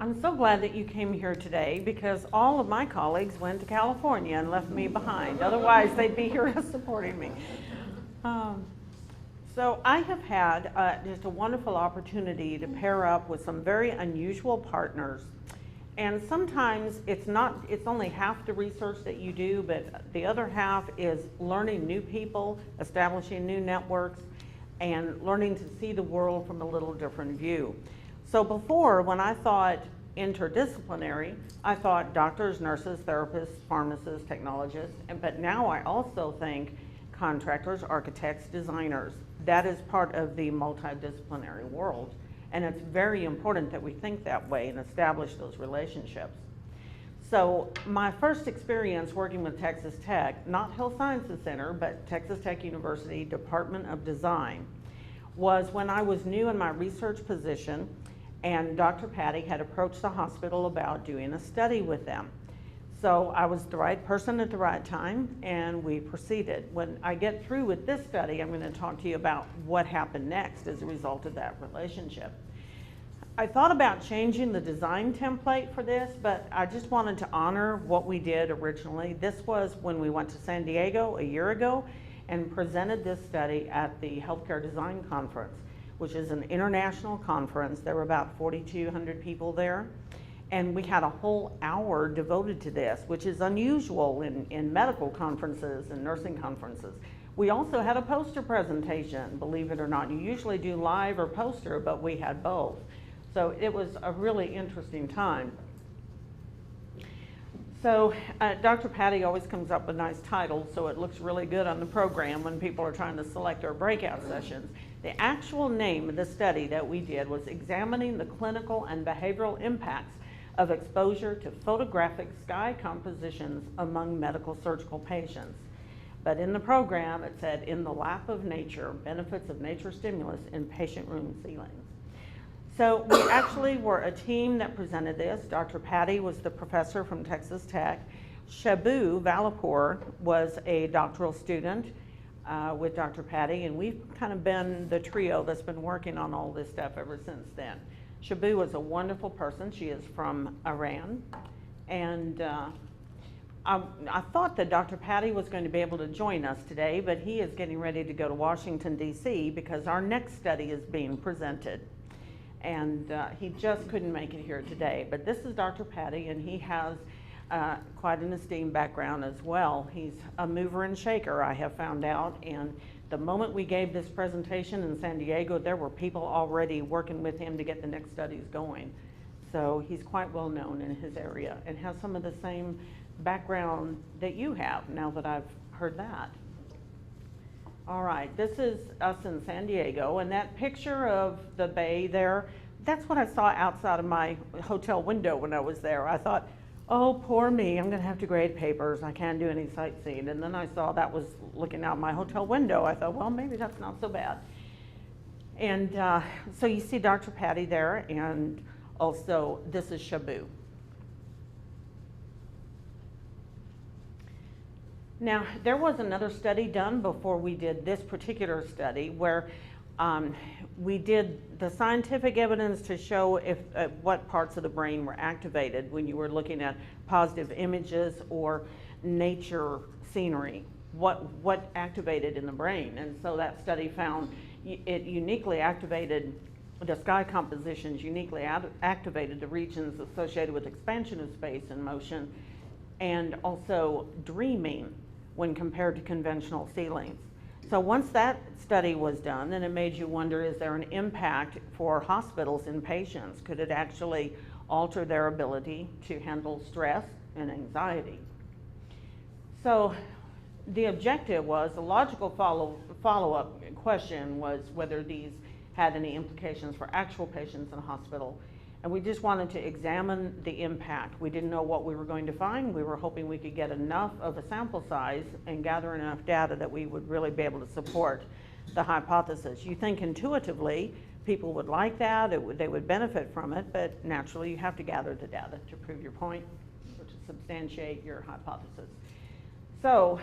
I'm so glad that you came here today because all of my colleagues went to California and left me behind. Otherwise, they'd be here supporting me. So I have had just a wonderful opportunity to pair up with some very unusual partners. And sometimes it's only half the research that you do, but the other half is learning new people, establishing new networks, and learning to see the world from a little different view. So before, when I thought interdisciplinary, I thought doctors, nurses, therapists, pharmacists, technologists, but now I also think contractors, architects, designers. That is part of the multidisciplinary world. And it's very important that we think that way and establish those relationships. So my first experience working with Texas Tech, not Health Sciences Center, but Texas Tech University Department of Design, was when I was new in my research position and Dr. Patti had approached the hospital about doing a study with them. So I was the right person at the right time and we proceeded. When I get through with this study, I'm going to talk to you about what happened next as a result of that relationship. I thought about changing the design template for this, but I just wanted to honor what we did originally. This was when we went to San Diego a year ago and presented this study at the Healthcare Design Conference, which is an international conference. There were about 4,200 people there. And we had a whole hour devoted to this, which is unusual in medical conferences and nursing conferences. We also had a poster presentation, believe it or not. You usually do live or poster, but we had both. So it was a really interesting time. So Dr. Patti always comes up with nice titles, so it looks really good on the program when people are trying to select our breakout sessions. The actual name of the study that we did was Examining the Clinical and Behavioral Impacts of Exposure to Photographic Sky Compositions Among Medical Surgical Patients. But in the program, it said, In the Lap of Nature, Benefits of Nature Stimulus in Patient Room Ceilings. So we actually were a team that presented this. Dr. Patti was the professor from Texas Tech. Shabu Valapur was a doctoral student with Dr. Patti, and we've kind of been the trio that's been working on all this stuff ever since then. Shabu was a wonderful person. She is from Iran. And I thought that Dr. Patti was going to be able to join us today, but he is getting ready to go to Washington, D.C. because our next study is being presented. And he just couldn't make it here today. But this is Dr. Patti, and he has quite an esteemed background as well. He's a mover and shaker, I have found out. And the moment we gave this presentation in San Diego, there were people already working with him to get the next studies going. So he's quite well known in his area and has some of the same background that you have, now that I've heard that. All right, this is us in San Diego, and that picture of the bay there, that's what I saw outside of my hotel window when I was there. I thought, oh, poor me, I'm gonna have to grade papers. I can't do any sightseeing. And then I saw that was looking out my hotel window. I thought, well, maybe that's not so bad. And so you see Dr. Patti there, and also this is Shabu. Now, there was another study done before we did this particular study where we did the scientific evidence to show if what parts of the brain were activated when you were looking at positive images or nature scenery, what activated in the brain. And so that study found it uniquely activated, the sky compositions uniquely activated the regions associated with expansion of space and motion, and also dreaming when compared to conventional ceilings. So once that study was done, then it made you wonder, is there an impact for hospitals in patients? Could it actually alter their ability to handle stress and anxiety? So the objective was, the logical follow-up question was whether these had any implications for actual patients in the hospital. And we just wanted to examine the impact. We didn't know what we were going to find. We were hoping we could get enough of a sample size and gather enough data that we would really be able to support the hypothesis. You think intuitively people would like that, they would benefit from it, but naturally you have to gather the data to prove your point or to substantiate your hypothesis. So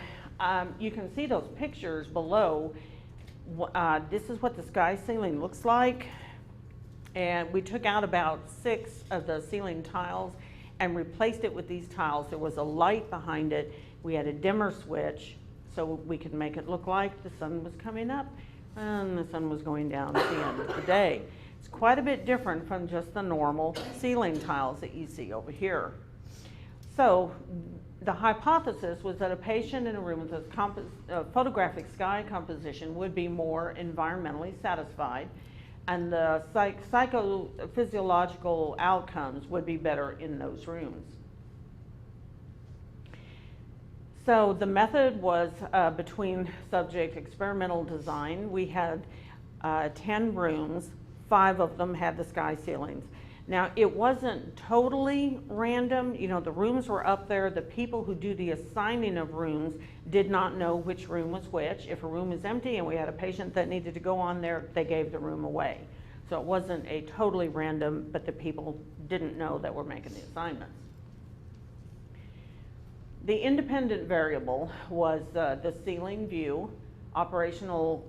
you can see those pictures below. This is what the sky ceiling looks like. And we took out about 6 of the ceiling tiles and replaced it with these tiles. There was a light behind it. We had a dimmer switch so we could make it look like the sun was coming up and the sun was going down at the end of the day. It's quite a bit different from just the normal ceiling tiles that you see over here. So the hypothesis was that a patient in a room with a photographic sky composition would be more environmentally satisfied, and the psychophysiological outcomes would be better in those rooms. So the method was between subject experimental design. We had 10 rooms, 5 of them had the sky ceilings. Now, it wasn't totally random. You know, the rooms were up there. The people who do the assigning of rooms did not know which room was which. If a room was empty and we had a patient that needed to go on there, they gave the room away. So it wasn't a totally random, but the people didn't know that we're making the assignments. The independent variable was the ceiling view. Operational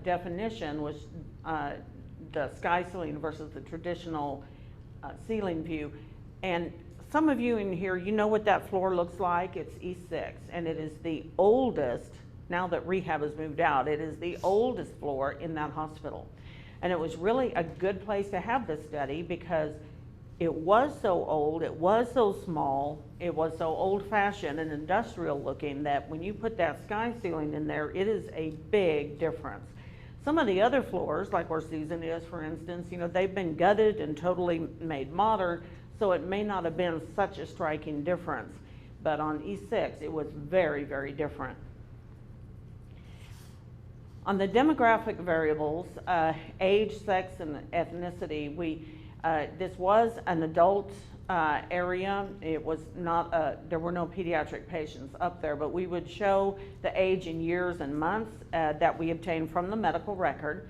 definition was the sky ceiling versus the traditional ceiling view. And some of you in here, you know what that floor looks like. It's E6, and it is the oldest, now that rehab has moved out, it is the oldest floor in that hospital. And it was really a good place to have this study because it was so old, it was so small, it was so old-fashioned and industrial looking that when you put that sky ceiling in there, it is a big difference. Some of the other floors, like where Susan is, for instance, you know, they've been gutted and totally made modern, so it may not have been such a striking difference. But on E6, it was very, very different. On the demographic variables, age, sex, and ethnicity, this was an adult area. It was not there were no pediatric patients up there, but we would show the age in years and months that we obtained from the medical record,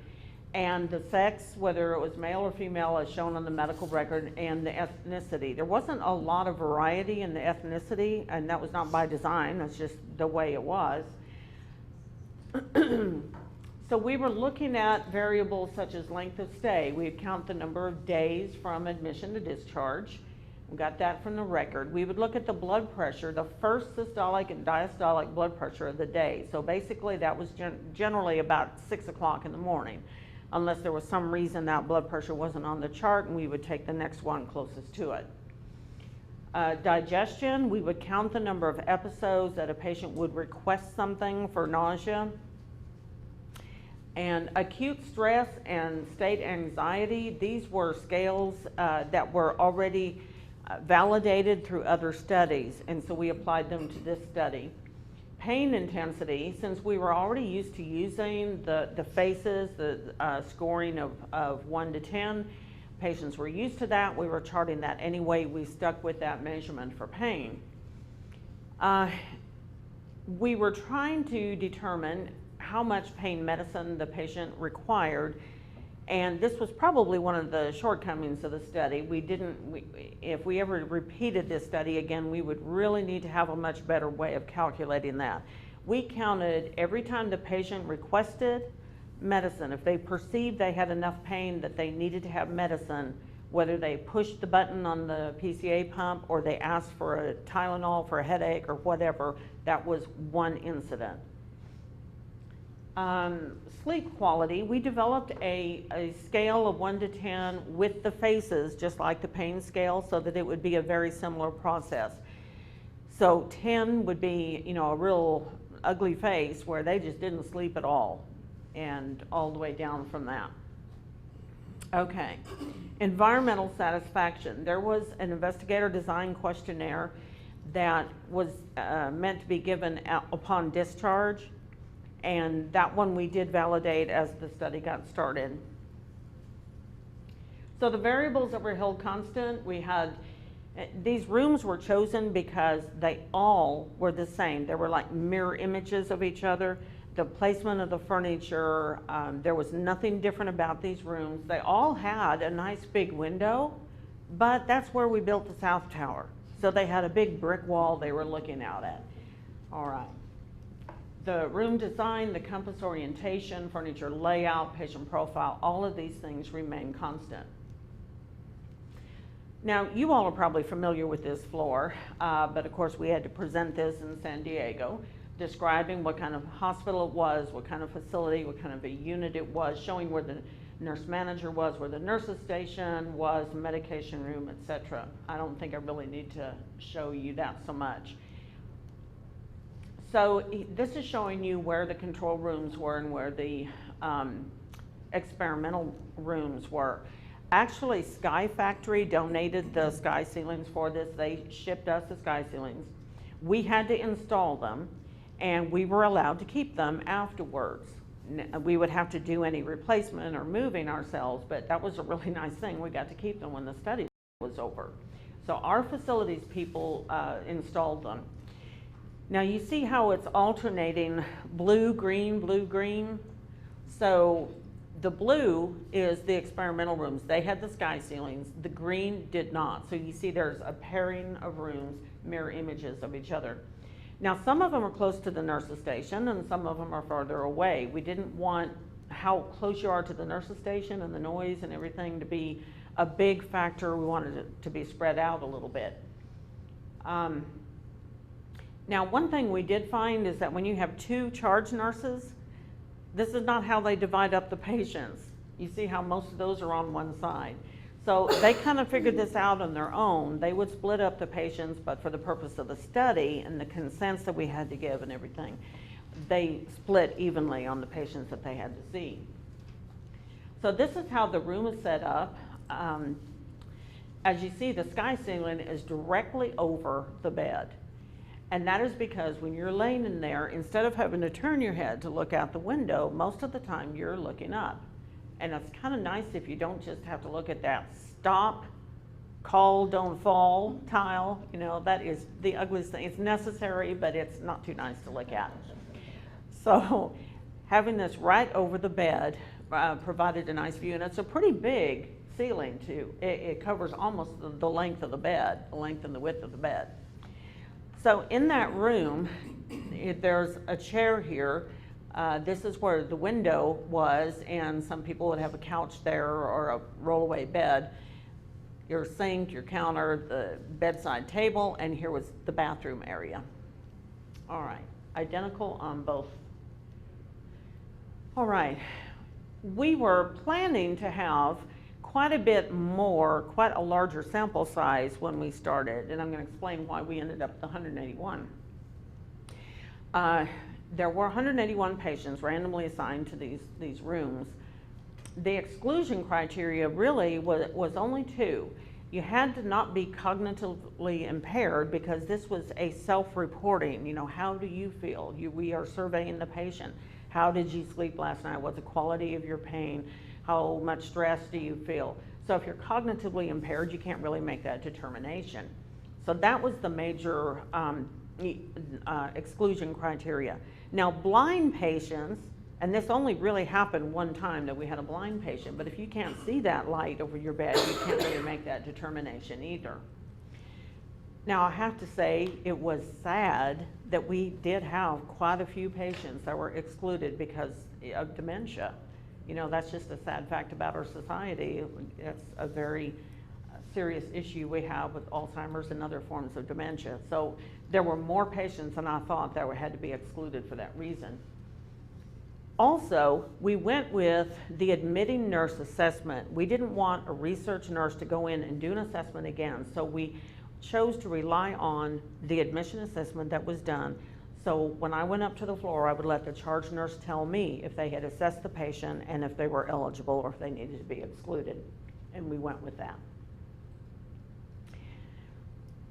and the sex, whether it was male or female, as shown on the medical record, and the ethnicity. There wasn't a lot of variety in the ethnicity, and that was not by design. That's just the way it was. So we were looking at variables such as length of stay. We'd count the number of days from admission to discharge. We got that from the record. We would look at the blood pressure, the first systolic and diastolic blood pressure of the day. So basically that was generally about 6 o'clock in the morning, unless there was some reason that blood pressure wasn't on the chart, and we would take the next one closest to it. Digestion, we would count the number of episodes that a patient would request something for nausea. And acute stress and state anxiety, these were scales that were already validated through other studies, and so we applied them to this study. Pain intensity, since we were already used to using the FACES, the scoring of 1 to 10, patients were used to that. We were charting that anyway. We stuck with that measurement for pain. We were trying to determine how much pain medicine the patient required, and this was probably one of the shortcomings of the study. If we ever repeated this study again, we would really need to have a much better way of calculating that. We counted every time the patient requested medicine. If they perceived they had enough pain that they needed to have medicine, whether they pushed the button on the PCA pump or they asked for a Tylenol for a headache or whatever, that was one incident. Sleep quality, we developed a scale of 1 to 10 with the FACES, just like the pain scale, so that it would be a very similar process. So 10 would be, you know, a real ugly face where they just didn't sleep at all, and all the way down from that. Okay, environmental satisfaction. There was an investigator design questionnaire that was meant to be given upon discharge, and that one we did validate as the study got started. So the variables that were held constant, we had, these rooms were chosen because they all were the same. They were like mirror images of each other. The placement of the furniture, there was nothing different about these rooms. They all had a nice big window, but that's where we built the South Tower. So they had a big brick wall they were looking out at. All right. The room design, the compass orientation, furniture layout, patient profile, all of these things remain constant. Now, you all are probably familiar with this floor, but of course we had to present this in San Diego, describing what kind of hospital it was, what kind of facility, what kind of a unit it was, showing where the nurse manager was, where the nurse's station was, medication room, etc. I don't think I really need to show you that so much. So this is showing you where the control rooms were and where the experimental rooms were. Actually, Sky Factory donated the sky ceilings for this. They shipped us the sky ceilings. We had to install them, and we were allowed to keep them afterwards. We would have to do any replacement or moving ourselves, but that was a really nice thing. We got to keep them when the study was over. So our facilities people installed them. Now you see how it's alternating blue, green. So the blue is the experimental rooms. They had the sky ceilings. The green did not. So you see there's a pairing of rooms, mirror images of each other. Now some of them are close to the nurse's station and some of them are farther away. We didn't want how close you are to the nurse's station and the noise and everything to be a big factor. We wanted it to be spread out a little bit. Now one thing we did find is that when you have two charge nurses, this is not how they divide up the patients. You see how most of those are on one side. So they kind of figured this out on their own. They would split up the patients, but for the purpose of the study and the consents that we had to give and everything, they split evenly on the patients that they had to see. So this is how the room is set up. As you see, the sky ceiling is directly over the bed. And that is because when you're laying in there, instead of having to turn your head to look out the window, most of the time you're looking up. And it's kind of nice if you don't just have to look at that stop, call, don't fall tile. You know, that is the ugliest thing. It's necessary, but it's not too nice to look at. So having this right over the bed provided a nice view. And it's a pretty big ceiling too. It covers almost the length of the bed, the length and the width of the bed. So in that room, there's a chair here. This is where the window was, and some people would have a couch there or a roll-away bed. Your sink, your counter, the bedside table, and here was the bathroom area. All right, identical on both. All right, we were planning to have quite a bit more, quite a larger sample size when we started, and I'm going to explain why we ended up with 181. There were 181 patients randomly assigned to these rooms. The exclusion criteria really was only two. You had to not be cognitively impaired because this was a self-reporting. You know, how do you feel? We are surveying the patient. How did you sleep last night? What's the quality of your pain? How much stress do you feel? So if you're cognitively impaired, you can't really make that determination. So that was the major exclusion criteria. Now blind patients, and this only really happened one time that we had a blind patient, but if you can't see that light over your bed, you can't really make that determination either. Now I have to say it was sad that we did have quite a few patients that were excluded because of dementia. You know, that's just a sad fact about our society. It's a very serious issue we have with Alzheimer's and other forms of dementia. So there were more patients than I thought that had to be excluded for that reason. Also, we went with the admitting nurse assessment. We didn't want a research nurse to go in and do an assessment again, so we chose to rely on the admission assessment that was done. So when I went up to the floor, I would let the charge nurse tell me if they had assessed the patient and if they were eligible or if they needed to be excluded, and we went with that.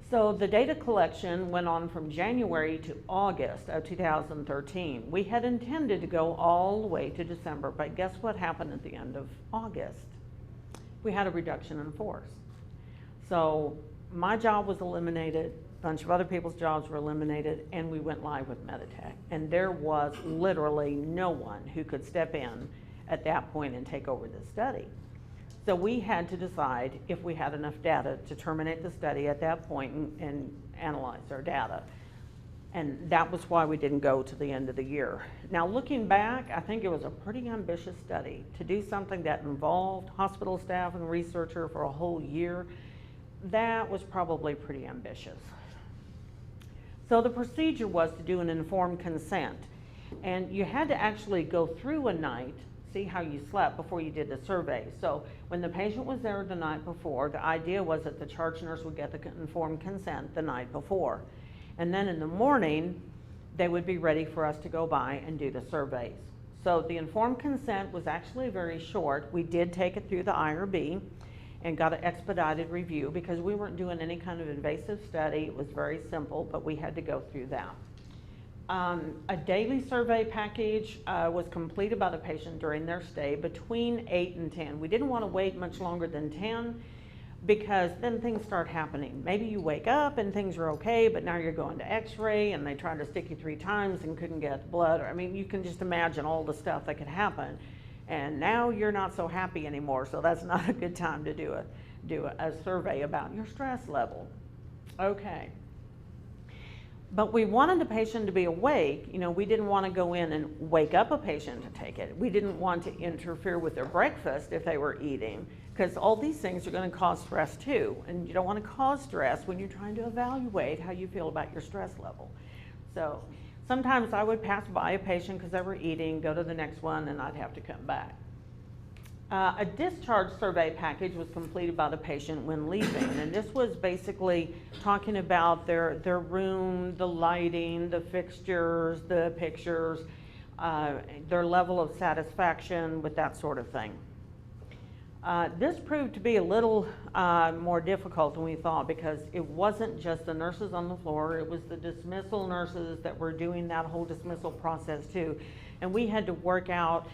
So the data collection went on from January to August of 2013. We had intended to go all the way to December, but guess what happened at the end of August? We had a reduction in force. So my job was eliminated, a bunch of other people's jobs were eliminated, and we went live with Meditech. And there was literally no one who could step in at that point and take over the study. So we had to decide if we had enough data to terminate the study at that point and analyze our data. And that was why we didn't go to the end of the year. Now looking back, I think it was a pretty ambitious study to do something that involved hospital staff and researcher for a whole year. that was probably pretty ambitious. So the procedure was to do an informed consent. And you had to actually go through a night, see how you slept before you did the survey. So when the patient was there the night before, the idea was that the charge nurse would get the informed consent the night before. And then in the morning, they would be ready for us to go by and do the surveys. So the informed consent was actually very short. We did take it through the IRB and got an expedited review because we weren't doing any kind of invasive study. It was very simple, but we had to go through that. A daily survey package was completed by the patient during their stay between 8 and 10. We didn't want to wait much longer than 10 because then things start happening. Maybe you wake up and things are okay, but now you're going to x-ray and they tried to stick you 3 times and couldn't get blood. I mean, you can just imagine all the stuff that could happen. And now you're not so happy anymore, so that's not a good time to do a survey about your stress level. Okay. But we wanted the patient to be awake. You know, we didn't want to go in and wake up a patient to take it. We didn't want to interfere with their breakfast if they were eating, because all these things are going to cause stress too. And you don't want to cause stress when you're trying to evaluate how you feel about your stress level. So sometimes I would pass by a patient because they were eating, go to the next one, and I'd have to come back. A discharge survey package was completed by the patient when leaving, and this was basically talking about their room, the lighting, the fixtures, the pictures, their level of satisfaction with that sort of thing. This proved to be a little more difficult than we thought because it wasn't just the nurses on the floor, it was the dismissal nurses that were doing that whole dismissal process too. And we had to work out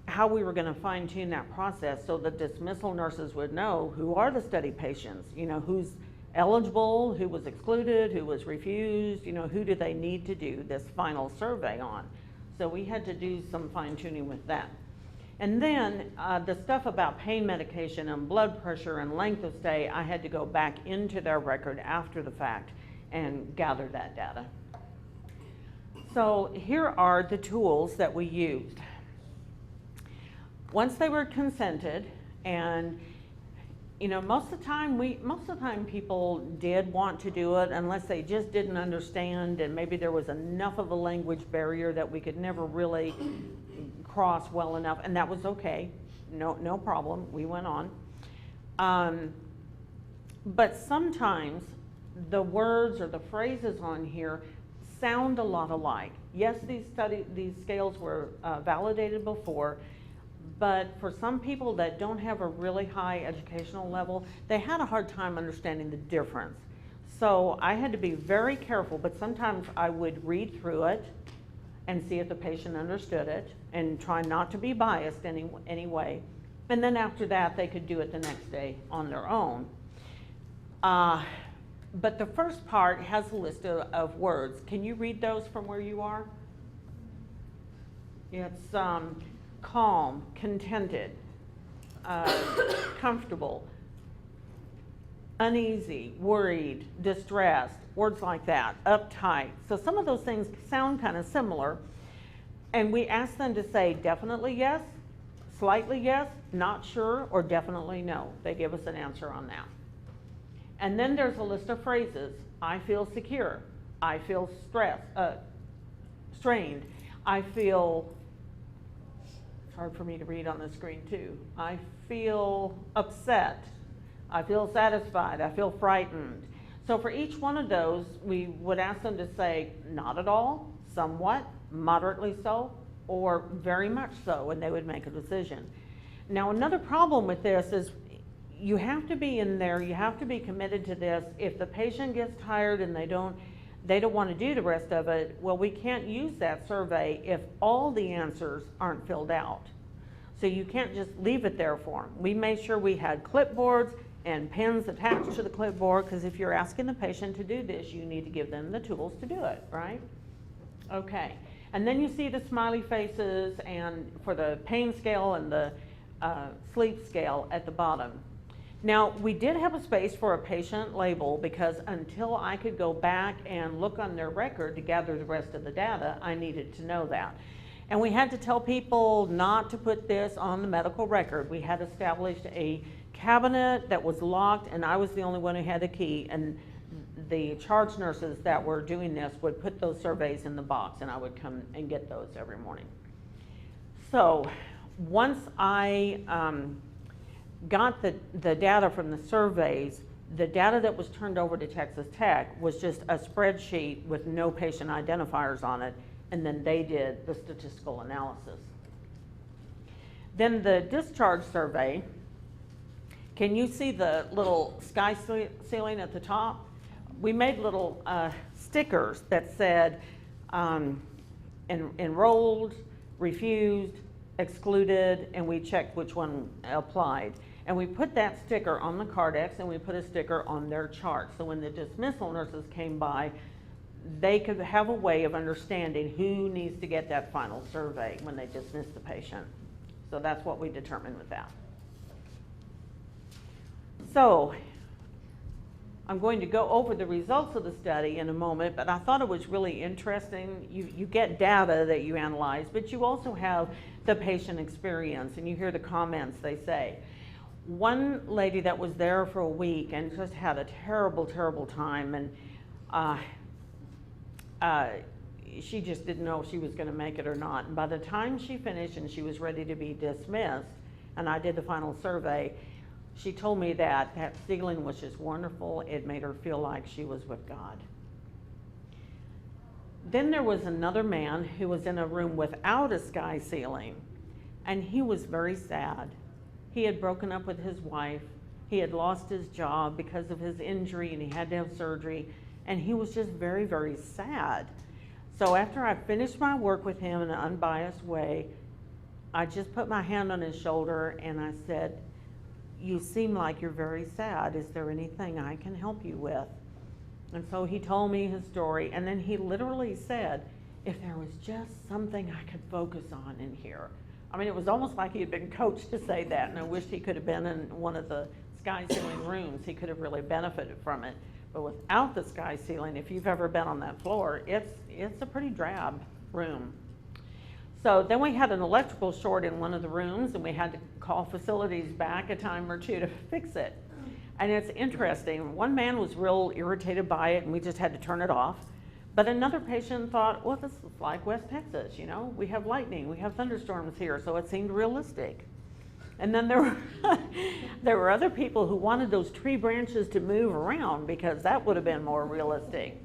how we were going to fine-tune that process so the dismissal nurses would know who are the study patients, you know, who's eligible, who was excluded, who was refused, you know, who do they need to do this final survey on. So we had to do some fine-tuning with that. And then the stuff about pain medication and blood pressure and length of stay, I had to go back into their record after the fact and gather that data. So here are the tools that we used. Once they were consented, and you know, most of the time people did want to do it unless they just didn't understand, and maybe there was enough of a language barrier that we could never really cross well enough, and that was okay. No problem. We went on. But sometimes the words or the phrases on here sound a lot alike. Yes, these scales were validated before. But for some people that don't have a really high educational level, they had a hard time understanding the difference. So I had to be very careful, but sometimes I would read through it and see if the patient understood it and try not to be biased anyway. And then after that, they could do it the next day on their own. But the first part has a list of words. Can you read those from where you are? It's calm, contented, comfortable, uneasy, worried, distressed, words like that, uptight. So some of those things sound kind of similar. And we ask them to say definitely yes, slightly yes, not sure, or definitely no. They give us an answer on that. And then there's a list of phrases. I feel secure. I feel strained. I feel, it's hard for me to read on the screen too. I feel upset. I feel satisfied. I feel frightened. So for each one of those, we would ask them to say not at all, somewhat, moderately so, or very much so, and they would make a decision. Now another problem with this is you have to be in there, you have to be committed to this. If the patient gets tired and they don't want to do the rest of it, well, we can't use that survey if all the answers aren't filled out. So you can't just leave it there for them. We made sure we had clipboards and pens attached to the clipboard, because if you're asking the patient to do this, you need to give them the tools to do it, right? Okay, and then you see the smiley faces and for the pain scale and the sleep scale at the bottom. Now, we did have a space for a patient label because until I could go back and look on their record to gather the rest of the data, I needed to know that. And we had to tell people not to put this on the medical record. We had established a cabinet that was locked, and I was the only one who had the key, and the charge nurses that were doing this would put those surveys in the box, and I would come and get those every morning. So once I got the data from the surveys, the data that was turned over to Texas Tech was just a spreadsheet with no patient identifiers on it, and then they did the statistical analysis. Then the discharge survey, can you see the little sky ceiling at the top? We made little stickers that said enrolled, refused, excluded, and we checked which one applied. And we put that sticker on the Cardex, and we put a sticker on their chart. So when the dismissal nurses came by, they could have a way of understanding who needs to get that final survey when they dismiss the patient. So that's what we determined with that. So I'm going to go over the results of the study in a moment, but I thought it was really interesting. You get data that you analyze, but you also have the patient experience, and you hear the comments they say. One lady that was there for a week and just had a terrible, terrible time, and she just didn't know if she was going to make it or not. And by the time she finished and she was ready to be dismissed, and I did the final survey, she told me that that ceiling was just wonderful. It made her feel like she was with God. Then there was another man who was in a room without a sky ceiling, and he was very sad. He had broken up with his wife. He had lost his job because of his injury, and he had to have surgery, and he was just very, very sad. So after I finished my work with him in an unbiased way, I just put my hand on his shoulder and I said, "You seem like you're very sad. Is there anything I can help you with?" And so he told me his story, and then he literally said, "If there was just something I could focus on in here." I mean, it was almost like he had been coached to say that, and I wished he could have been in one of the sky ceiling rooms. He could have really benefited from it. But without the sky ceiling, if you've ever been on that floor, it's a pretty drab room. So then we had an electrical short in one of the rooms, and we had to call facilities back a time or two to fix it. And it's interesting. One man was real irritated by it, and we just had to turn it off. But another patient thought, well, this is like West Texas, you know? We have lightning, we have thunderstorms here, so it seemed realistic. And then there were other people who wanted those tree branches to move around because that would have been more realistic.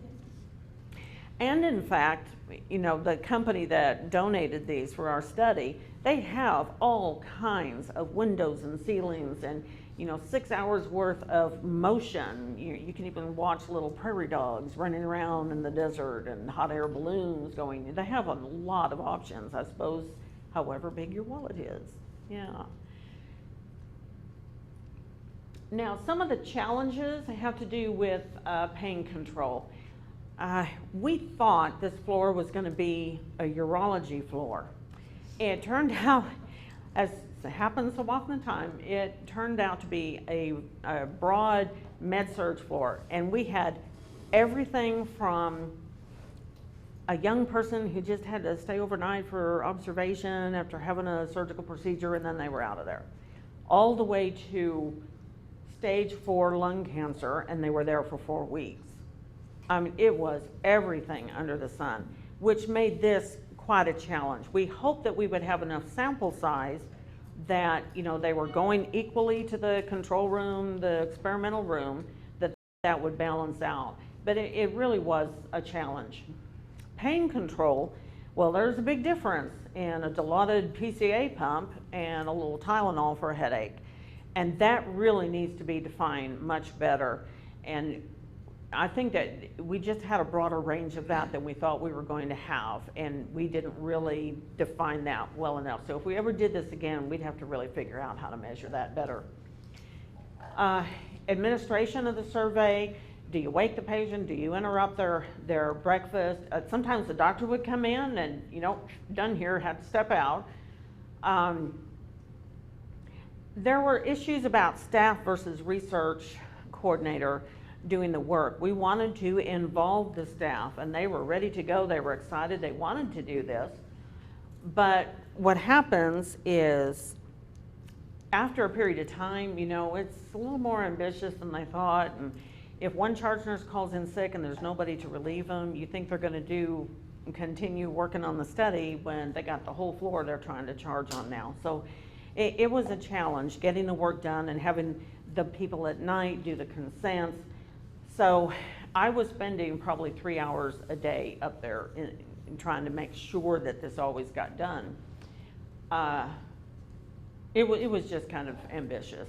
And in fact, you know, the company that donated these for our study, they have all kinds of windows and ceilings and, you know, 6 hours worth of motion. You can even watch little prairie dogs running around in the desert and hot air balloons going. They have a lot of options, I suppose, however big your wallet is. Yeah. Now, some of the challenges have to do with pain control. We thought this floor was going to be a urology floor. It turned out, as happens so often in time, it turned out to be a broad med-surg floor. And we had everything from a young person who just had to stay overnight for observation after having a surgical procedure, and then they were out of there, all the way to stage 4 lung cancer, and they were there for 4 weeks. I mean, it was everything under the sun, which made this quite a challenge. We hoped that we would have enough sample size that, you know, they were going equally to the control room, the experimental room, that would balance out. But it really was a challenge. Pain control, well, there's a big difference in a Dilaudid PCA pump and a little Tylenol for a headache. And that really needs to be defined much better. And I think that we just had a broader range of that than we thought we were going to have, and we didn't really define that well enough. So if we ever did this again, we'd have to really figure out how to measure that better. Administration of the survey, do you wake the patient? Do you interrupt their breakfast? Sometimes the doctor would come in and, you know, done here, had to step out. There were issues about staff versus research coordinator doing the work. We wanted to involve the staff, and they were ready to go. They were excited. They wanted to do this. But what happens is, after a period of time, you know, it's a little more ambitious than they thought. And if one charge nurse calls in sick and there's nobody to relieve them, you think they're going to continue working on the study when they got the whole floor they're trying to charge on now. So it was a challenge getting the work done and having the people at night do the consents. So I was spending probably 3 hours a day up there in trying to make sure that this always got done. It was just kind of ambitious.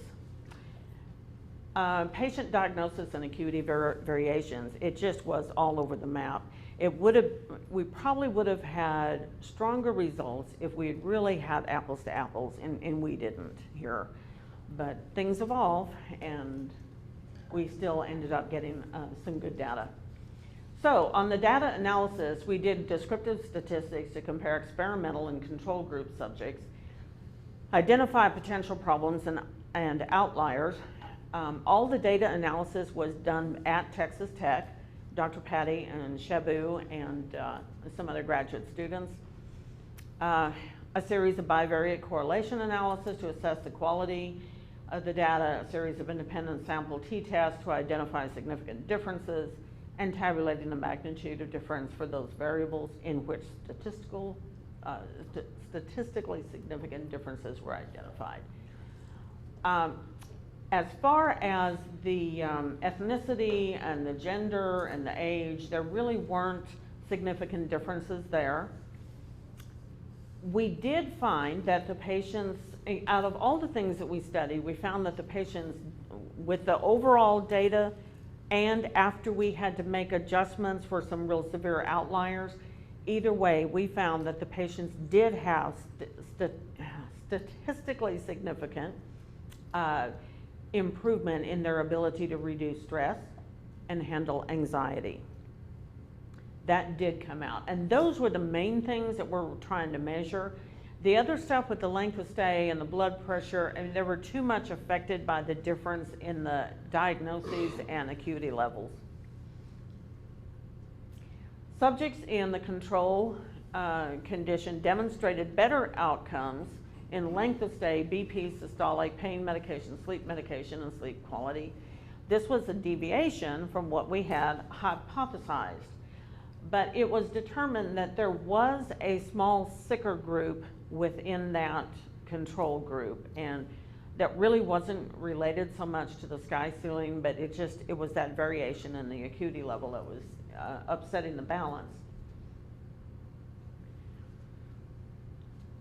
Patient diagnosis and acuity variations, it just was all over the map. We probably would have had stronger results if we had really had apples to apples, and we didn't here. But things evolve, and we still ended up getting some good data. So on the data analysis, we did descriptive statistics to compare experimental and control group subjects, identify potential problems and outliers. All the data analysis was done at Texas Tech, Dr. Patti and Shabu and some other graduate students. A series of bivariate correlation analysis to assess the quality of the data, a series of independent sample t-tests to identify significant differences, and tabulating the magnitude of difference for those variables in which statistically significant differences were identified. As far as the ethnicity and the gender and the age, there really weren't significant differences there. We did find that the patients, out of all the things that we studied, we found that the patients with the overall data and after we had to make adjustments for some real severe outliers, either way, we found that the patients did have statistically significant improvement in their ability to reduce stress and handle anxiety. That did come out. And those were the main things that we're trying to measure. The other stuff with the length of stay and the blood pressure, I mean, they were too much affected by the difference in the diagnoses and acuity levels. Subjects in the control condition demonstrated better outcomes in length of stay, BP, systolic, pain medication, sleep medication, and sleep quality. This was a deviation from what we had hypothesized. But it was determined that there was a small sicker group within that control group, and that really wasn't related so much to the sky ceiling, but it was that variation in the acuity level that was upsetting the balance.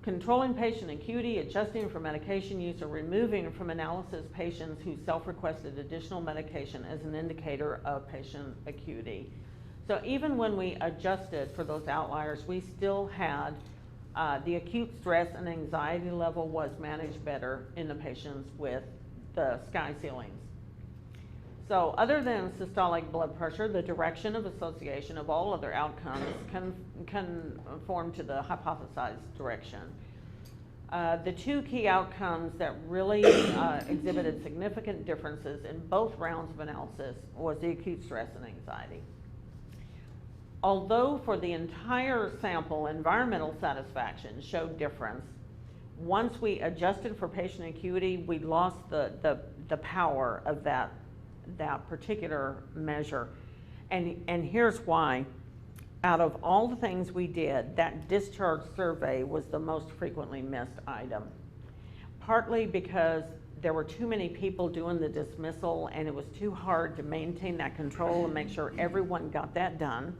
Controlling patient acuity, adjusting for medication use, or removing from analysis patients who self-requested additional medication as an indicator of patient acuity. So even when we adjusted for those outliers, we still had the acute stress and anxiety level was managed better in the patients with the sky ceilings. So other than systolic blood pressure, the direction of association of all other outcomes conform to the hypothesized direction. The two key outcomes that really exhibited significant differences in both rounds of analysis was the acute stress and anxiety. Although for the entire sample, environmental satisfaction showed difference, once we adjusted for patient acuity, we lost the power of that particular measure. And here's why. Out of all the things we did, that discharge survey was the most frequently missed item. Partly because there were too many people doing the dismissal and it was too hard to maintain that control and make sure everyone got that done.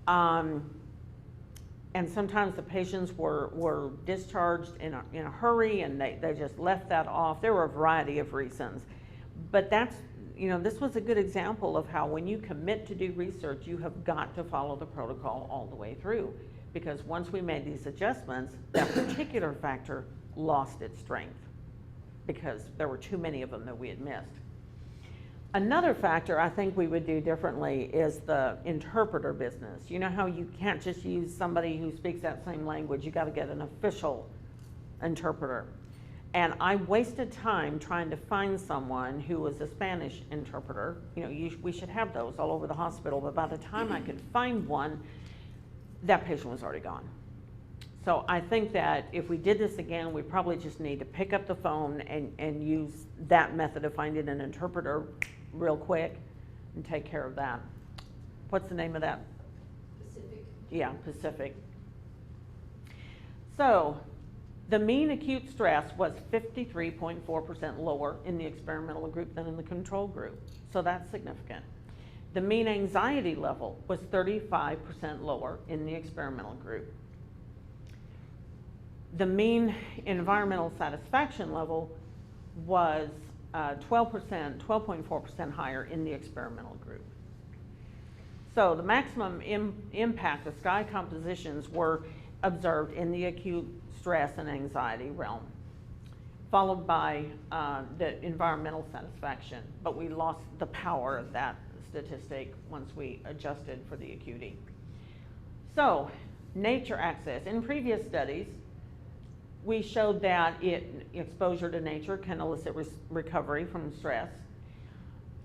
And sometimes the patients were discharged in a hurry and they just left that off. There were a variety of reasons. But that's, this was a good example of how when you commit to do research, you have got to follow the protocol all the way through. Because once we made these adjustments, that particular factor lost its strength because there were too many of them that we had missed. Another factor I think we would do differently is the interpreter business. You know how you can't just use somebody who speaks that same language, you got to get an official interpreter. And I wasted time trying to find someone who was a Spanish interpreter. We should have those all over the hospital, but by the time I could find one, that patient was already gone. So I think that if we did this again, we probably just need to pick up the phone and use that method of finding an interpreter real quick and take care of that. What's the name of that? Pacific. Yeah, Pacific. So the mean acute stress was 53.4% lower in the experimental group than in the control group. So that's significant. The mean anxiety level was 35% lower in the experimental group. The mean environmental satisfaction level was 12.4% higher in the experimental group. So the maximum impact of sky compositions were observed in the acute stress and anxiety realm, followed by the environmental satisfaction, but we lost the power of that statistic once we adjusted for the acuity. So, nature access. In previous studies, we showed that exposure to nature can elicit recovery from stress.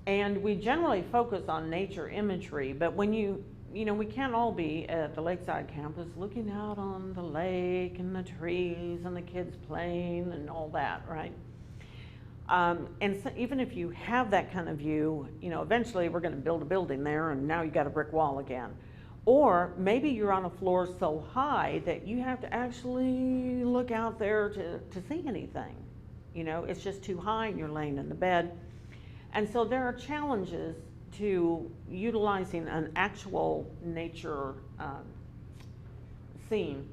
And we generally focus on nature imagery, but when you know, we can't all be at the Lakeside campus looking out on the lake and the trees and the kids playing and all that, right? And so even if you have that kind of view, you know, eventually we're going to build a building there and now you got a brick wall again. Or maybe you're on a floor so high that you have to actually look out there to see anything. You know, it's just too high and you're laying in the bed. And so there are challenges to utilizing an actual nature scene.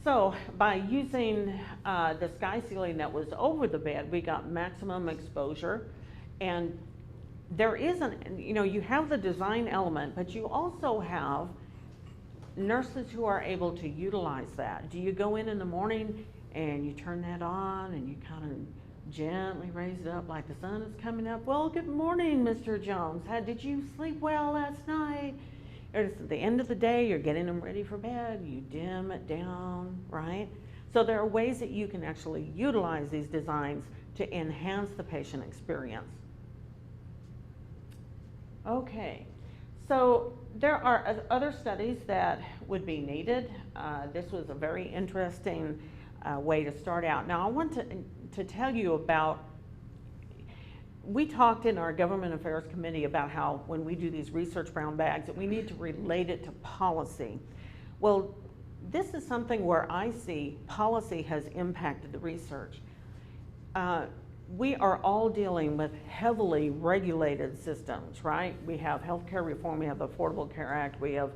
So by using the sky ceiling that was over the bed, we got maximum exposure. And there isn't, you know, you have the design element, but you also have nurses who are able to utilize that. Do you go in the morning and you turn that on and you kind of gently raise it up like the sun is coming up? Well, good morning, Mr. Jones. Did you sleep well last night? Or at the end of the day, you're getting them ready for bed, you dim it down, right? So there are ways that you can actually utilize these designs to enhance the patient experience. Okay, so there are other studies that would be needed. This was a very interesting way to start out. Now I want to tell you about, we talked in our Government Affairs Committee about how when we do these research brown bags that we need to relate it to policy. Well, this is something where I see policy has impacted the research. We are all dealing with heavily regulated systems, right? We have healthcare reform, we have the Affordable Care Act, we have,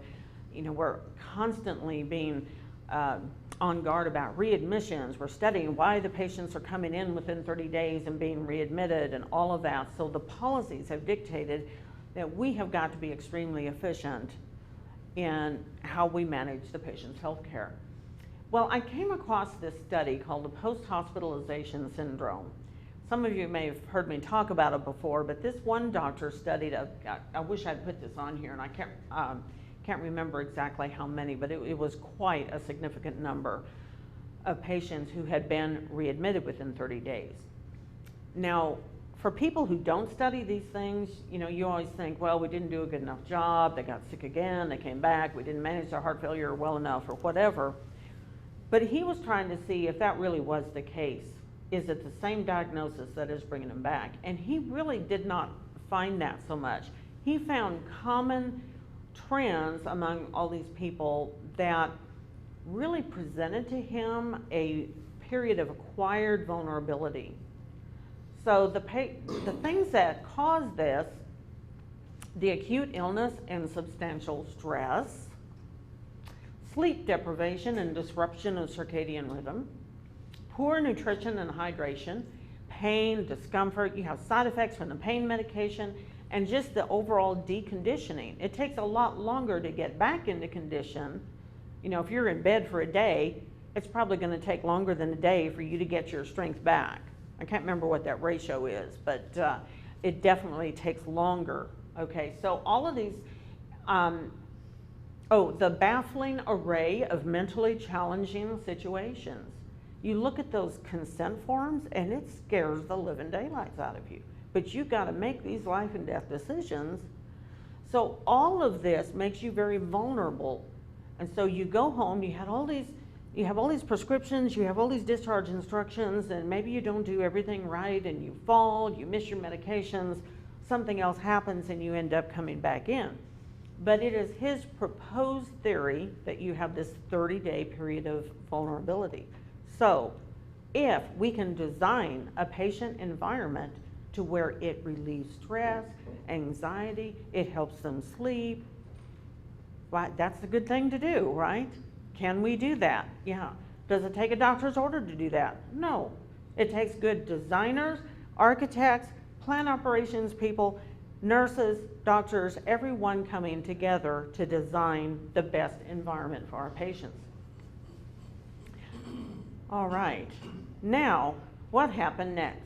you know, we're constantly being on guard about readmissions. We're studying why the patients are coming in within 30 days and being readmitted and all of that. So the policies have dictated that we have got to be extremely efficient in how we manage the patient's health care. Well, I came across this study called the post-hospitalization syndrome. Some of you may have heard me talk about it before, but this one doctor studied, I wish I'd put this on here, and I can't remember exactly how many, but it was quite a significant number of patients who had been readmitted within 30 days. Now, for people who don't study these things, you know, you always think, well, we didn't do a good enough job, they got sick again, they came back, we didn't manage their heart failure well enough or whatever. But he was trying to see if that really was the case. Is it the same diagnosis that is bringing them back? And he really did not find that so much. He found common trends among all these people that really presented to him a period of acquired vulnerability. So the things that caused this, the acute illness and substantial stress, sleep deprivation and disruption of circadian rhythm, poor nutrition and hydration, pain, discomfort, you have side effects from the pain medication, and just the overall deconditioning. It takes a lot longer to get back into condition. You know, if you're in bed for a day, it's probably going to take longer than a day for you to get your strength back. I can't remember what that ratio is, but it definitely takes longer. Okay, so all of these, the baffling array of mentally challenging situations. You look at those consent forms and it scares the living daylights out of you. But you've got to make these life and death decisions. So all of this makes you very vulnerable. And so you go home, you had all these You have all these prescriptions, you have all these discharge instructions, and maybe you don't do everything right and you fall, you miss your medications, something else happens and you end up coming back in. But it is his proposed theory that you have this 30-day period of vulnerability. So if we can design a patient environment to where it relieves stress, anxiety, it helps them sleep, right, that's a good thing to do, right? Can we do that? Yeah. Does it take a doctor's order to do that? No. It takes good designers, architects, plant operations people, nurses, doctors, everyone coming together to design the best environment for our patients. All right. Now, what happened next?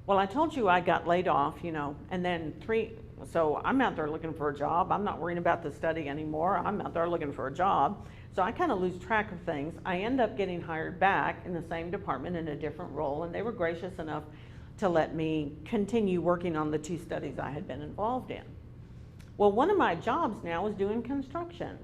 Well, I told you I got laid off, and then so I'm out there looking for a job. I'm not worrying about the study anymore. I'm out there looking for a job. So I kind of lose track of things. I end up getting hired back in the same department in a different role, and they were gracious enough to let me continue working on the 2 studies I had been involved in. Well, one of my jobs now is doing construction.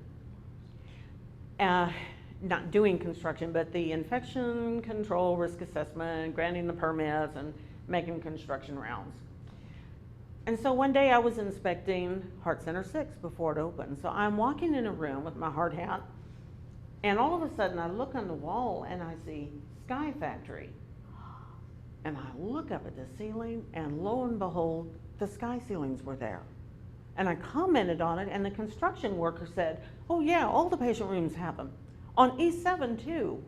Not doing construction, but the infection control risk assessment, granting the permits, and making construction rounds. And so one day I was inspecting Heart Center 6 before it opened. So I'm walking in a room with my hard hat, and all of a sudden I look on the wall and I see Sky Factory. And I look up at the ceiling, and lo and behold, the sky ceilings were there. And I commented on it, and the construction worker said, oh yeah, all the patient rooms have them. On E7 too.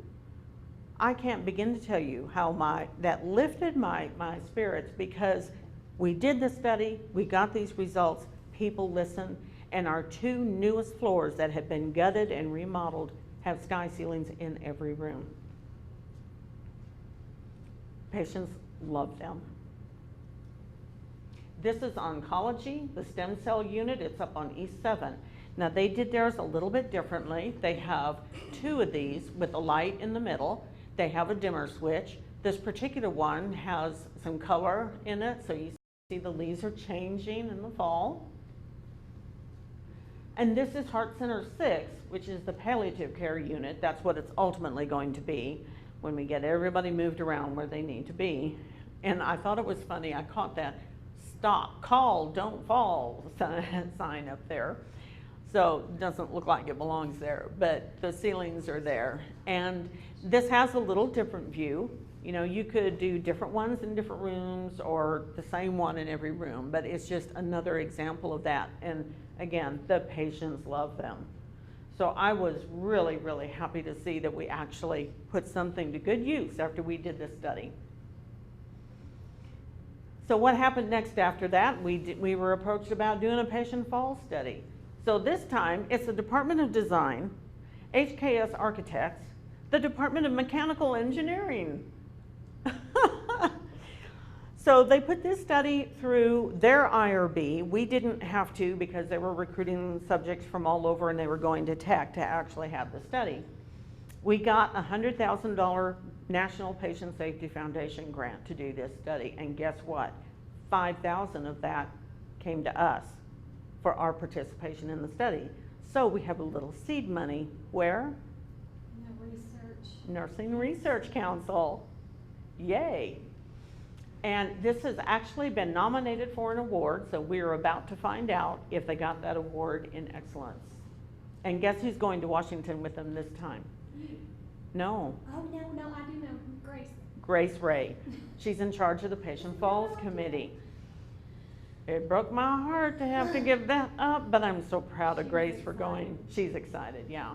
I can't begin to tell you how that lifted my spirits, because we did the study, we got these results, people listened, and our 2 newest floors that had been gutted and remodeled have sky ceilings in every room. Patients love them. This is oncology, the stem cell unit. It's up on E7. Now they did theirs a little bit differently. They have 2 of these with a light in the middle. They have a dimmer switch. This particular one has some color in it, so you see the leaves are changing in the fall. And this is Heart Center 6, which is the palliative care unit. That's what it's ultimately going to be when we get everybody moved around where they need to be. And I thought it was funny, I caught that stop, call, don't fall sign up there. So it doesn't look like it belongs there, but the ceilings are there. And this has a little different view. You could do different ones in different rooms or the same one in every room, but it's just another example of that. And again, the patients love them. So I was really, really happy to see that we actually put something to good use after we did this study. So what happened next after that? We were approached about doing a patient fall study. So this time, it's the Department of Design, HKS Architects, the Department of Mechanical Engineering. So they put this study through their IRB. We didn't have to because they were recruiting subjects from all over and they were going to Tech to actually have the study. We got a $100,000 National Patient Safety Foundation grant to do this study, and guess what? 5,000 of that came to us for our participation in the study. So we have a little seed money. Where? Nursing Research Council. Yay. And this has actually been nominated for an award, so we're about to find out if they got that award in excellence. And guess who's going to Washington with them this time? No. Oh, no, I do know. Grace. Grace Ray. She's in charge of the Patient Falls Committee. It broke my heart to have to give that up, but I'm so proud of Grace for going. She's excited, yeah.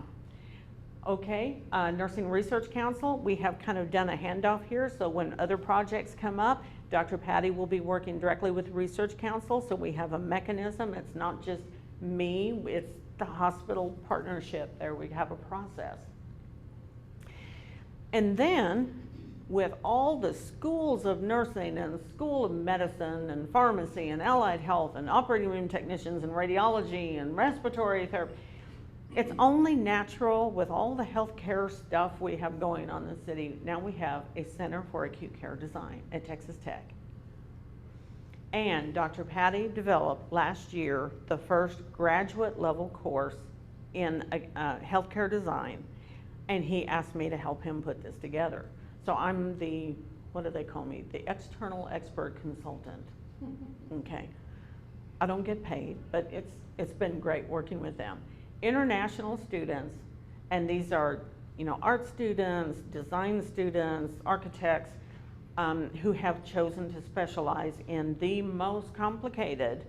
Okay, Nursing Research Council, we have kind of done a handoff here, so when other projects come up, Dr. Patti will be working directly with the Research Council, so we have a mechanism. It's not just me, it's the hospital partnership there. We have a process. And then, with all the schools of nursing and school of medicine and pharmacy and allied health and operating room technicians and radiology and respiratory therapy, it's only natural with all the healthcare stuff we have going on in the city. Now we have a Center for Acute Care Design at Texas Tech. And Dr. Patti developed last year the first graduate level course in healthcare design, and he asked me to help him put this together. So I'm the, what do they call me? The external expert consultant. Okay. I don't get paid, but it's been great working with them. International students, and these are, you know, art students, design students, architects, who have chosen to specialize in the most complicated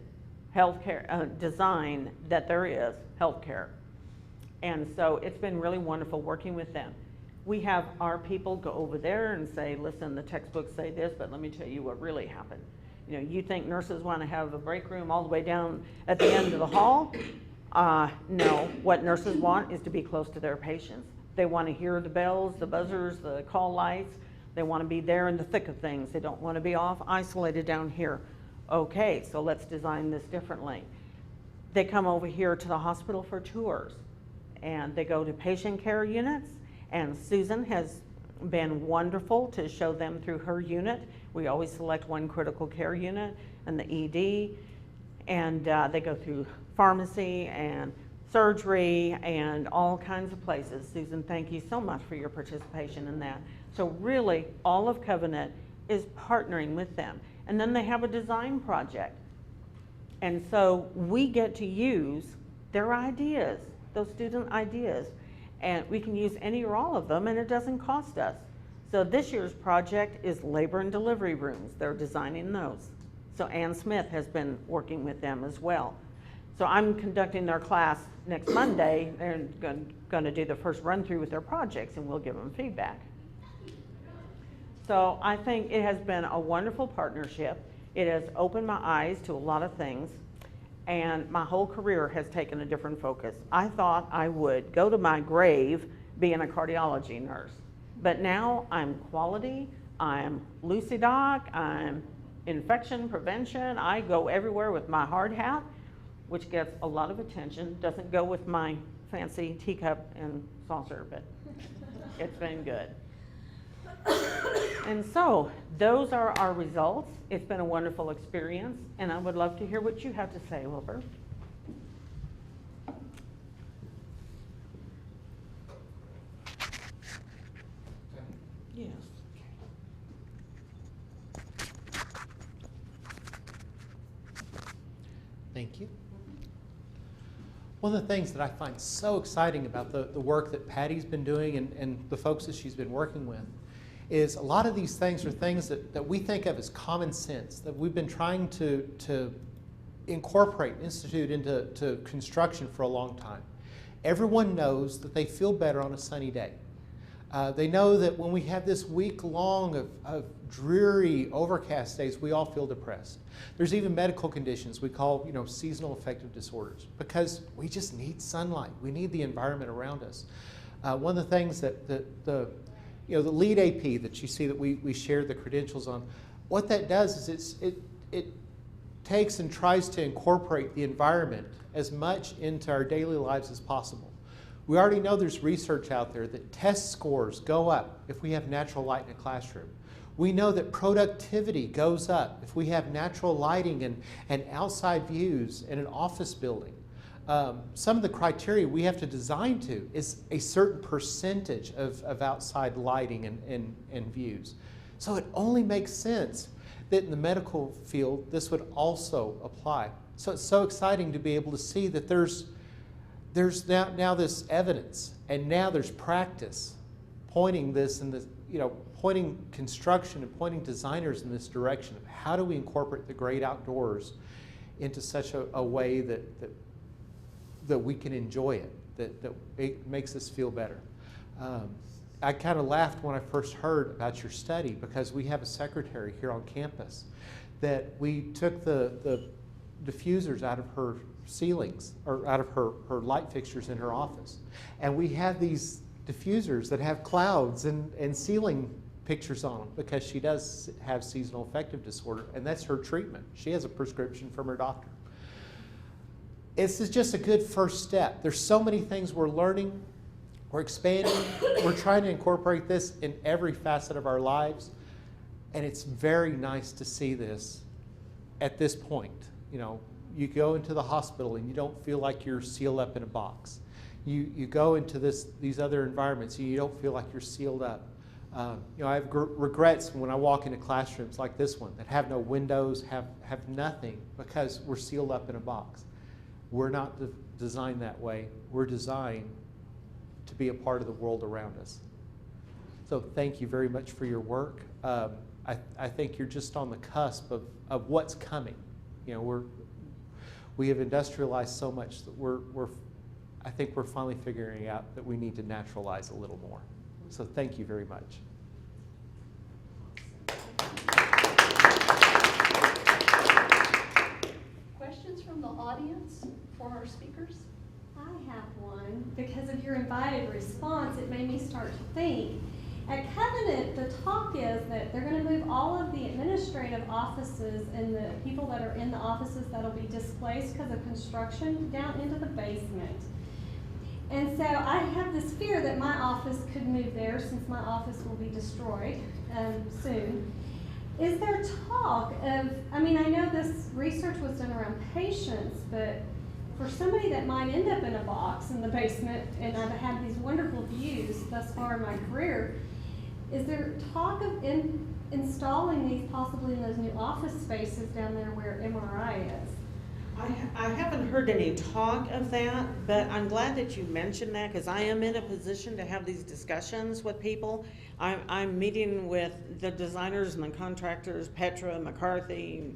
healthcare design that there is, healthcare. And so it's been really wonderful working with them. We have our people go over there and say, listen, the textbooks say this, but let me tell you what really happened. You know, you think nurses want to have a break room all the way down at the end of the hall? No, what nurses want is to be close to their patients. They want to hear the bells, the buzzers, the call lights. They want to be there in the thick of things. They don't want to be off isolated down here. Okay, so let's design this differently. They come over here to the hospital for tours, and they go to patient care units, and Susan has been wonderful to show them through her unit. We always select one critical care unit and the ED, and they go through pharmacy and surgery and all kinds of places. Susan, thank you so much for your participation in that. So really, all of Covenant is partnering with them. And then they have a design project. And so we get to use their ideas, those student ideas, and we can use any or all of them, and it doesn't cost us. So this year's project is labor and delivery rooms. They're designing those. So Ann Smith has been working with them as well. So I'm conducting their class next Monday. They're going to do the first run through with their projects, and we'll give them feedback. So I think it has been a wonderful partnership. It has opened my eyes to a lot of things, and my whole career has taken a different focus. I thought I would go to my grave being a cardiology nurse, but now I'm quality, I'm Lucy-Doc, I'm infection prevention. I go everywhere with my hard hat, which gets a lot of attention. Doesn't go with my fancy teacup and saucer, but it's been good. And so those are our results. It's been a wonderful experience, and I would love to hear what you have to say, Wilbur. Yes. Thank you. One of the things that I find so exciting about the work that Patty's been doing and the folks that she's been working with is a lot of these things are things that we think of as common sense, that we've been trying to incorporate, institute into construction for a long time. Everyone knows that they feel better on a sunny day. They know that when we have this week long of dreary, overcast days, we all feel depressed. There's even medical conditions we call, seasonal affective disorders, because we just need sunlight. We need the environment around us. One of the things that the lead AP that you see that we shared the credentials on, what that does is it takes and tries to incorporate the environment as much into our daily lives as possible. We already know there's research out there that test scores go up if we have natural light in a classroom. We know that productivity goes up if we have natural lighting and outside views in an office building. Some of the criteria we have to design to is a certain percentage of outside lighting and views. So it only makes sense that in the medical field this would also apply. So it's so exciting to be able to see that there's now this evidence, and now there's practice pointing this in the, pointing construction and pointing designers in this direction of how do we incorporate the great outdoors into such a way that we can enjoy it, that it makes us feel better. I kind of laughed when I first heard about your study, because we have a secretary here on campus that we took the diffusers out of her ceilings, or out of her light fixtures in her office. And we have these diffusers that have clouds and ceiling pictures on them, because she does have seasonal affective disorder, and that's her treatment. She has a prescription from her doctor. This is just a good first step. There's so many things we're learning, we're expanding, we're trying to incorporate this in every facet of our lives, and it's very nice to see this at this point. You go into the hospital and you don't feel like you're sealed up in a box. you go into these other environments and you don't feel like you're sealed up. I have regrets when I walk into classrooms like this one that have no windows, have nothing, because we're sealed up in a box. We're not designed that way. We're designed to be a part of the world around us. So thank you very much for your work. I think you're just on the cusp of what's coming. We have industrialized so much that I think we're finally figuring out that we need to naturalize a little more. So thank you very much. Questions from the audience for our speakers? I have one. Because of your invited response, it made me start to think. At Covenant, the talk is that they're going to move all of the administrative offices and the people that are in the offices that'll be displaced because of construction down into the basement. And so I have this fear that my office could move there, since my office will be destroyed soon. Is there talk of, I know this research was done around patients, but for somebody that might end up in a box in the basement, and I've had these wonderful views thus far in my career, is there talk of installing these possibly in those new office spaces down there where MRI is? I haven't heard any talk of that, but I'm glad that you mentioned that, because I am in a position to have these discussions with people. I'm meeting with the designers and the contractors, Petra, McCarthy,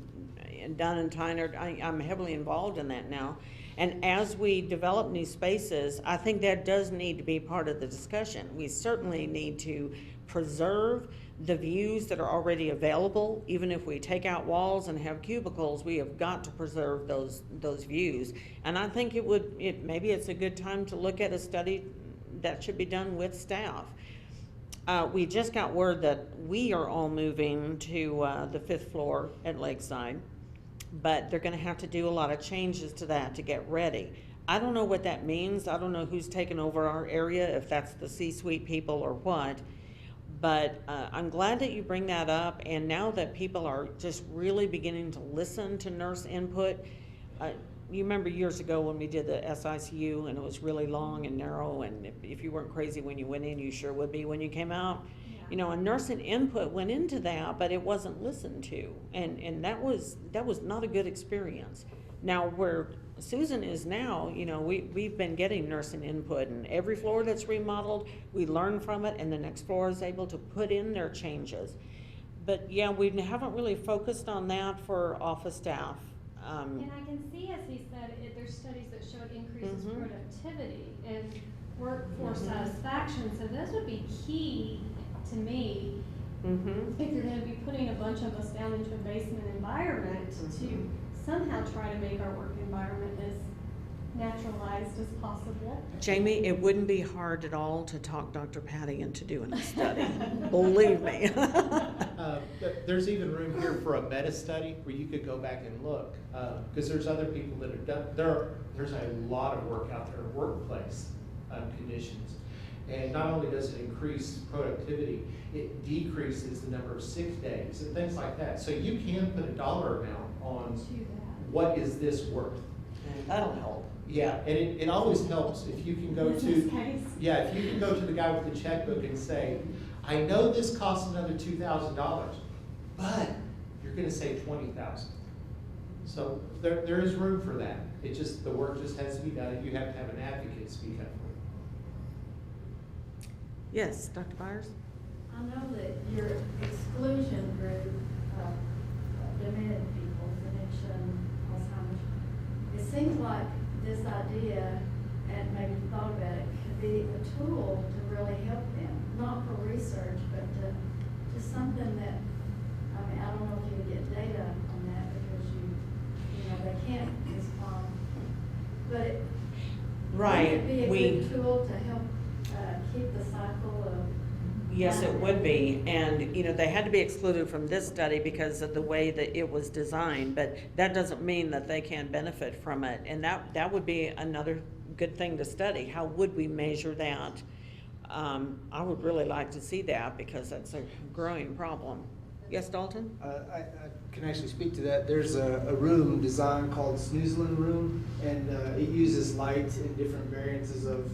and Dunn and Tyner. I'm heavily involved in that now. And as we develop new spaces, I think that does need to be part of the discussion. We certainly need to preserve the views that are already available. Even if we take out walls and have cubicles, we have got to preserve those views. And I think maybe it's a good time to look at a study that should be done with staff. We just got word that we are all moving to the 5th floor at Lakeside, but they're going to have to do a lot of changes to that to get ready. I don't know what that means. I don't know who's taken over our area, if that's the C-suite people or what. But I'm glad that you bring that up, and now that people are just really beginning to listen to nurse input. You remember years ago when we did the SICU, and it was really long and narrow, and if you weren't crazy when you went in, you sure would be when you came out. Yeah. And nursing input went into that, but it wasn't listened to, and that was not a good experience. Now where Susan is now, we've been getting nursing input, and every floor that's remodeled, we learn from it, and the next floor is able to put in their changes. But yeah, we haven't really focused on that for office staff. And I can see, as he said, there's studies that showed increases productivity and workforce satisfaction. So those would be key to me. If you're going to be putting a bunch of us down into a basement environment, to somehow try to make our work environment as naturalized as possible. Jamie, it wouldn't be hard at all to talk Dr. Patti into doing a study. Believe me. There's even room here for a meta study where you could go back and look, because there's other people that have done. There's a lot of work out there in workplace conditions, and not only does it increase productivity, it decreases the number of sick days and things like that. So you can put a dollar amount on what is this worth. And that'll help. Yeah, and it always helps if you can go to, if you can go to the guy with the checkbook and say, I know this costs another $2,000, but you're going to save $20,000. So there is room for that. The work just has to be done, and you have to have an advocate speak up for it. Yes, Dr. Byers? I know that your exclusion group, demented people, dementia, Alzheimer's, it seems like this idea, and maybe you thought about it, could be a tool to really help them, not for research, but to something that, I don't know if you would get data on that because they can't respond, but Right. Would it be a good tool to help keep the cycle of? Yes, it would be, and they had to be excluded from this study because of the way that it was designed, but that doesn't mean that they can't benefit from it, and that would be another good thing to study. How would we measure that? I would really like to see that because that's a growing problem. Yes, Dalton? can actually speak to that. There's a room designed called Snoozlin Room, and it uses light in different variances of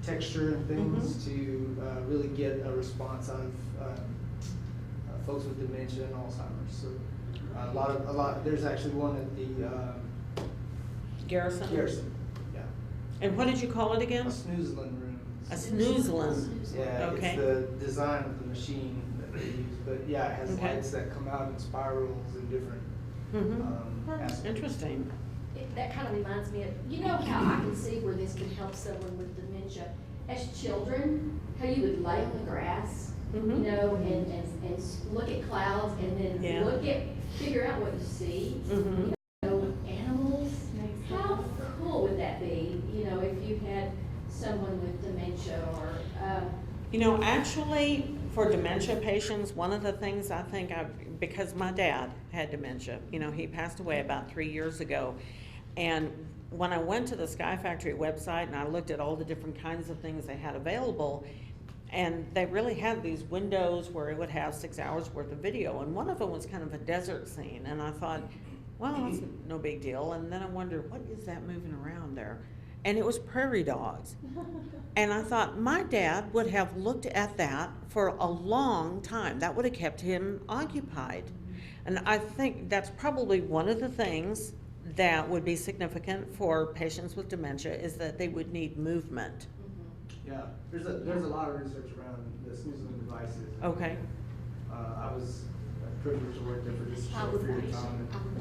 texture and things to really get a response out of folks with dementia and Alzheimer's. So a lot. There's actually one at the Garrison? Garrison. Yeah. And what did you call it A again? Snoozlin Room. A snoozlin. Yeah, Okay. it's the design of the machine that they use, but yeah, it has Okay. lights that come out in spirals and different aspects. Interesting. That kind of reminds me of, you know how I can see where this could help someone with dementia. As children, how you would lay on the grass, you know, and look at clouds and then Yeah. figure out what you see. Mhm. You know, animals, how cool would that be, you know, if you had someone with dementia or, You know, actually, for dementia patients, one of the things I think because my dad had dementia, you know, he passed away about 3 years ago. And when I went to the Sky Factory website and I looked at all the different kinds of things they had available, and they really had these windows where it would have 6 hours worth of video. And one of them was kind of a desert scene. And I thought, well, that's no big deal. And then I wondered, what is that moving around there? And it was prairie dogs. And I thought, my dad would have looked at that for a long time. That would have kept him occupied. And I think that's probably one of the things that would be significant for patients with dementia is that they would need movement. Yeah, there's a lot of research around the snoozling devices. Okay. I was privileged to work there for just a I short would period want of time.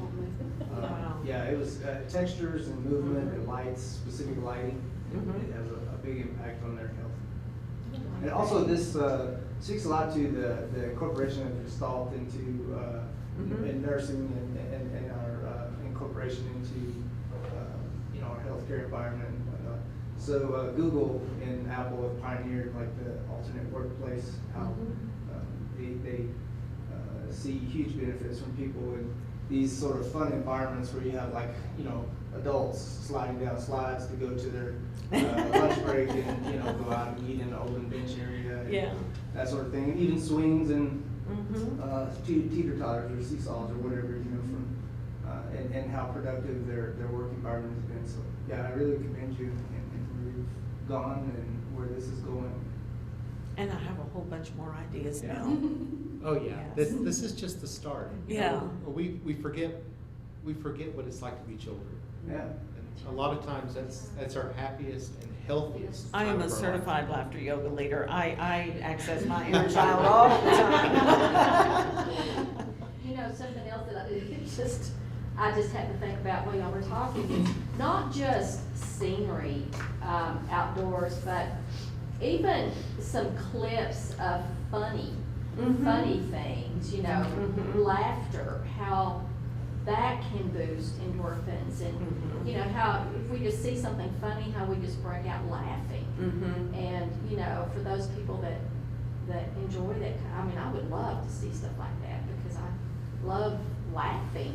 Wow. Yeah, it was textures and movement and lights, specific lighting. It has a big impact on their health. And also this speaks a lot to the incorporation of Gestalt into in nursing and our incorporation into you know, our healthcare environment and whatnot. So Google and Apple have pioneered like the alternate workplace, how they see huge benefits from people in these sort of fun environments where you have like, you know, adults sliding down slides to go to their lunch break and, you know, go out and eat in the open bench area. And Yeah. that sort of thing. And even swings and teeter-totters or seesaws or whatever, you know, from and how productive their work environment has been. So yeah, I really commend you and where you've gone and where this is going. And I have a whole bunch more ideas Yeah. now. Oh, yeah, Yes. this is just the start. You Yeah. know, we forget what it's like to be children. Yeah. And a lot of times that's our happiest and healthiest I am time a of our certified life. laughter yoga leader. I access my inner child all the time. You know, something else that I just had to think about while y'all were talking is not just scenery outdoors, but even some clips of funny things, you know, laughter, how that can boost endorphins, and you know, how if we just see something funny, how we just break out laughing. And you know, for those people that enjoy that, I mean, I would love to see stuff like that because I love laughing,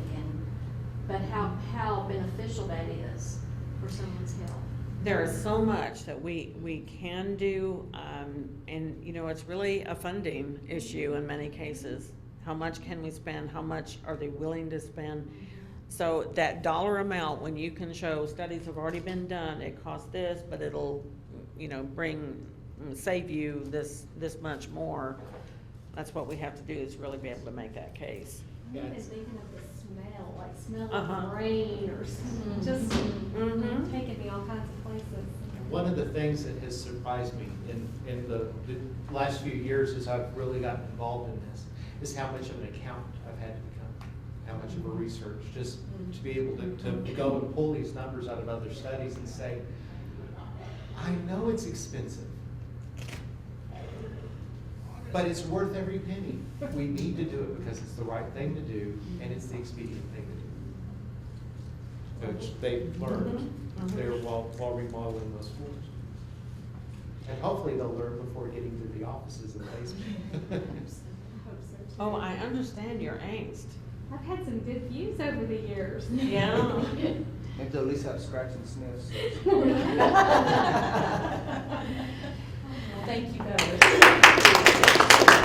but how beneficial that is for someone's health. There is so much that we can do, and you know, it's really a funding issue in many cases. How much can we spend? How much are they willing to spend? So that dollar amount, when you can show studies have already been done, it costs this, but it'll, you know, save you this much more. That's what we have to do, is really be able to make that case. I'm even thinking of the smell, like smell Uh-huh. of rain or just taking me all kinds of places. One of the things that has surprised me in the last few years as I've really gotten involved in this is how much of an accountant I've had to become, how much of a research, just to be able to go and pull these numbers out of other studies and say, I know it's expensive, but it's worth every penny. We need to do it because it's the right thing to do and it's the expedient thing to do. Which they've learned there while remodeling those floors. And hopefully they'll learn before getting to the offices in the basement. I hope so too. Oh, I understand your angst. I've had some good views over the years. Yeah. Maybe they'll at least have scratch and sniffs. Thank you both.